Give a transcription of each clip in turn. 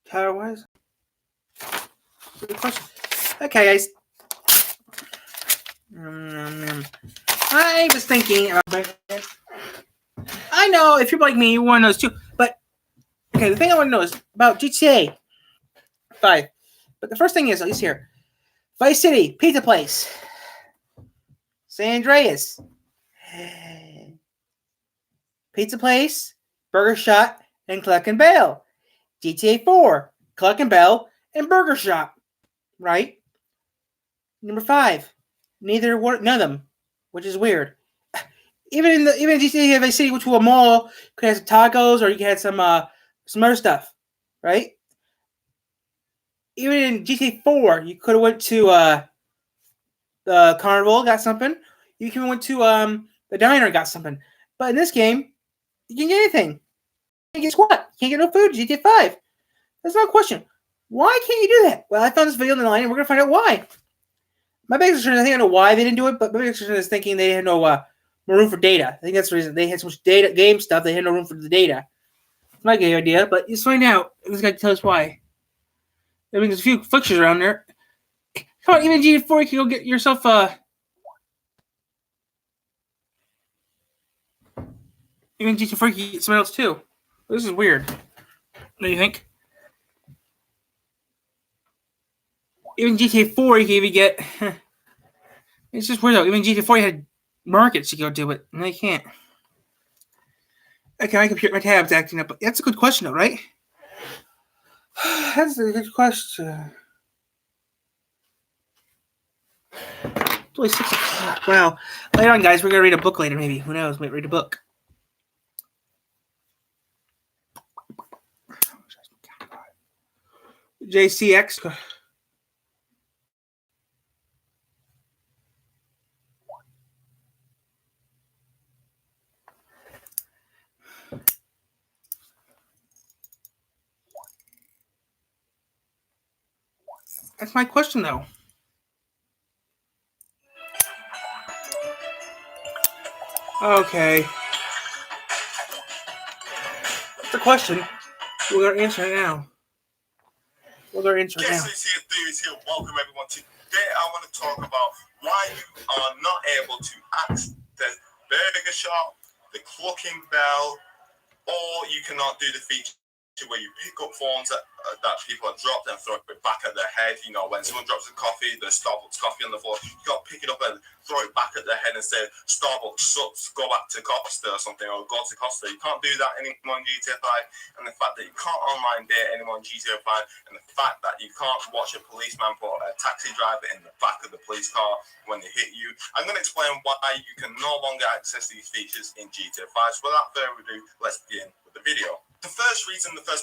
Power-wise? Good question. Okay, guys. I was thinking about it. I know if you're like me, you want to know this too. But okay, the thing I want to know is about GTA 5. But the first thing is, at least here, Vice City, Pizza Place, San Andreas, Pizza Place, Burger Shot, and Cluck and Bell. GTA 4, Cluck and Bell, and Burger Shop. Right? Number 5, none of them, which is weird. Even in GTA Vice City, which was a mall, you could have some tacos or you could have some other stuff, right? Even in GTA 4, you could have went to the carnival, got something. You even went to the diner, got something. But in this game, you can get anything. And guess what? You can't get no food. GTA 5. That's not a question. Why can't you do that? Well, I found this video online, and we're gonna find out why. My biggest concern, I think I know why they didn't do it, but my biggest concern is thinking they had no room for data. I think that's the reason. They had so much data, game stuff, they had no room for the data. It's my gay idea, but let's find out. This guy tell us why. I mean, there's a few fixtures around there. Come on, even GTA 4, you can go get yourself even GTA 4, you can get something else too. This is weird. What do you think? Even GTA 4, you can even get. It's just weird though. Even GTA 4, you had markets you could go do it, and they can't. Okay, my computer, my tab's acting up. That's a good question, though, right? That's a good question. It's only 6 o'clock. Wow. Later on, guys, we're gonna read a book later. Maybe, who knows? Might read a book. JCX. That's my question, though. Okay. That's the question. We're gonna answer it now. Theories here. Welcome everyone. Today I want to talk about why you are not able to access the Burger Shop, the Clucking Bell, or you cannot do the feature where you pick up phones that people have dropped and throw it back at their head. You know, when someone drops a coffee, the Starbucks coffee on the floor, you got to pick it up and throw it back at their head and say, Starbucks sucks, go back to Costa or something, or go to Costa. You can't do that anymore in GTA 5. And the fact that you can't online date anyone in GTA 5, and the fact that you can't watch a policeman put a taxi driver in the back of the police car when they hit you. I'm going to explain why you can no longer access these features in GTA 5. So without further ado, let's begin with the video. The first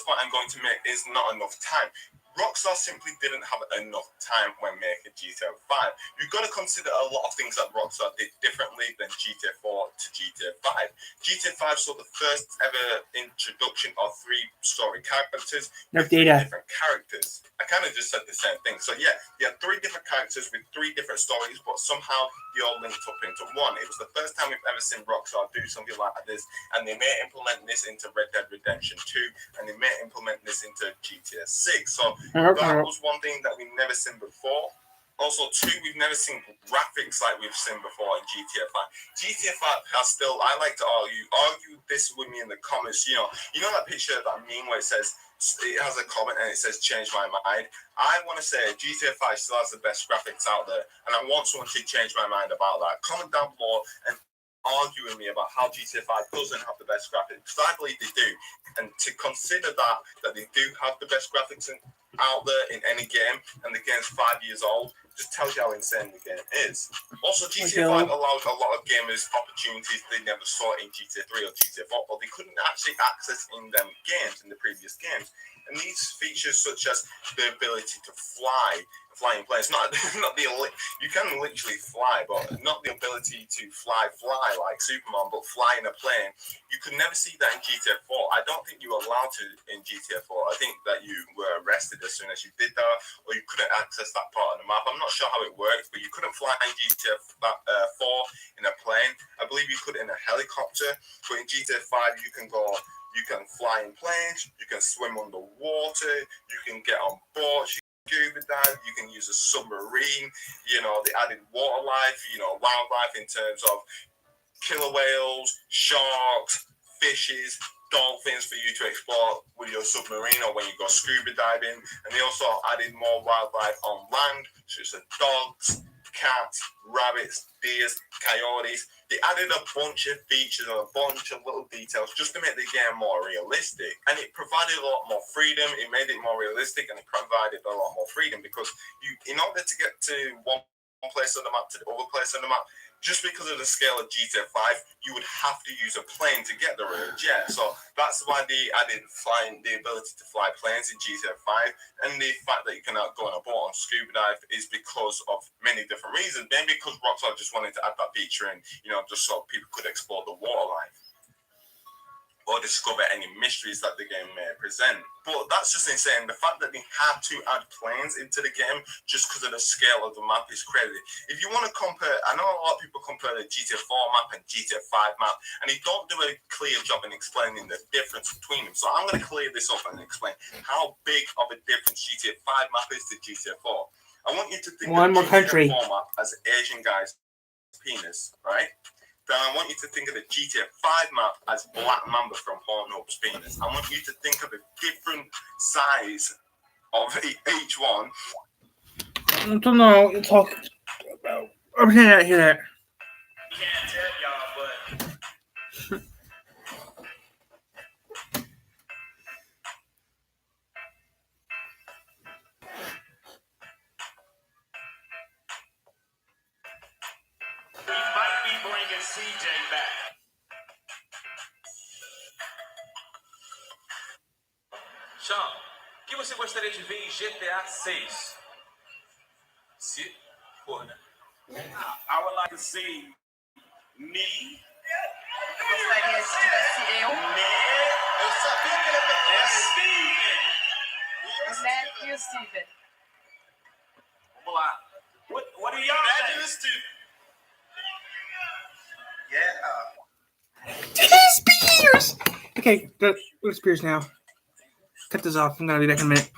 point I'm going to make is not enough time. Rockstar simply didn't have enough time when making GTA 5. You've got to consider a lot of things that Rockstar did differently than GTA 4 to GTA 5. GTA 5 saw the first ever introduction of 3 story characters with 3 different characters. I kind of just said the same thing. So yeah, you had 3 different characters with 3 different stories, but somehow they all linked up into one. It was the first time we've ever seen Rockstar do something like this, and they may implement this into Red Dead Redemption 2, and they may implement this into GTA 6. So that was one thing that we've never seen before. Also, 2, we've never seen graphics like we've seen before in GTA 5. GTA 5 has still, I like to argue this with me in the comments. You know that picture, that meme where it says, it has a comment and it says, change my mind. I want to say GTA 5 still has the best graphics out there, and I want someone to change my mind about that. Comment down below and argue with me about how GTA 5 doesn't have the best graphics, because I believe they do. And to consider that they do have the best graphics out there in any game, and the game's 5 years old, just tells you how insane the game is. Also, GTA 5 allowed a lot of gamers opportunities they never saw in GTA 3 or GTA 4, but they couldn't actually access in them games, in the previous games. And these features, such as the ability to fly, flying planes. Not you can literally fly, but not the ability to fly like Superman, but fly in a plane. You could never see that in GTA 4. I don't think you were allowed to in GTA 4. I think that you were arrested as soon as you did that, or you couldn't access that part of the map. I'm not sure how it works, but you couldn't fly in GTA 4 in a plane. I believe you could in a helicopter, but in GTA 5 you can go. You can fly in planes, you can swim underwater, you can get on boards, you can scuba dive, you can use a submarine, you know, the added water life, you know, wildlife in terms of killer whales, sharks, fishes, dolphins for you to explore with your submarine or when you go scuba diving. And they also added more wildlife on land, such as dogs, cats, rabbits, deers, coyotes. They added a bunch of features and a bunch of little details just to make the game more realistic. And it provided a lot more freedom. It made it more realistic and it provided a lot more freedom because in order to get to one place on the map to the other place on the map, just because of the scale of GTA 5, you would have to use a plane to get there with a jet. So that's why they added the ability to fly planes in GTA 5. And the fact that you cannot go on a boat on scuba dive is because of many different reasons. Maybe because Rockstar just wanted to add that feature in, you know, just so people could explore the water life or discover any mysteries that the game may present. But that's just insane. The fact that they had to add planes into the game just because of the scale of the map is crazy. If you want to compare, I know a lot of people compare the GTA 4 map and GTA 5 map, and they don't do a clear job in explaining the difference between them. So I'm going to clear this up and explain how big of a difference GTA 5 map is to GTA 4. I want you to think One of more GTA country. 4 map as Asian guy's penis, right? Then I want you to think of the GTA 5 map as Black Mamba from Pornhub's penis. I want you to think of a different size of each one. I don't know. You're talking about. I'm not hear that. Can't tell y'all, but we might be bringing CJ back. Sean, o que você gostaria de ver em GTA 6? Se for, né? I would like to see me. Gostaria de ver eu, Eu sabia que ele ia And Steven. o Neto e o Steven. Vamos lá. What do y'all think? Yeah. Spears! Okay, go to Spears now. Cut this off. I'm going to be back in a minute.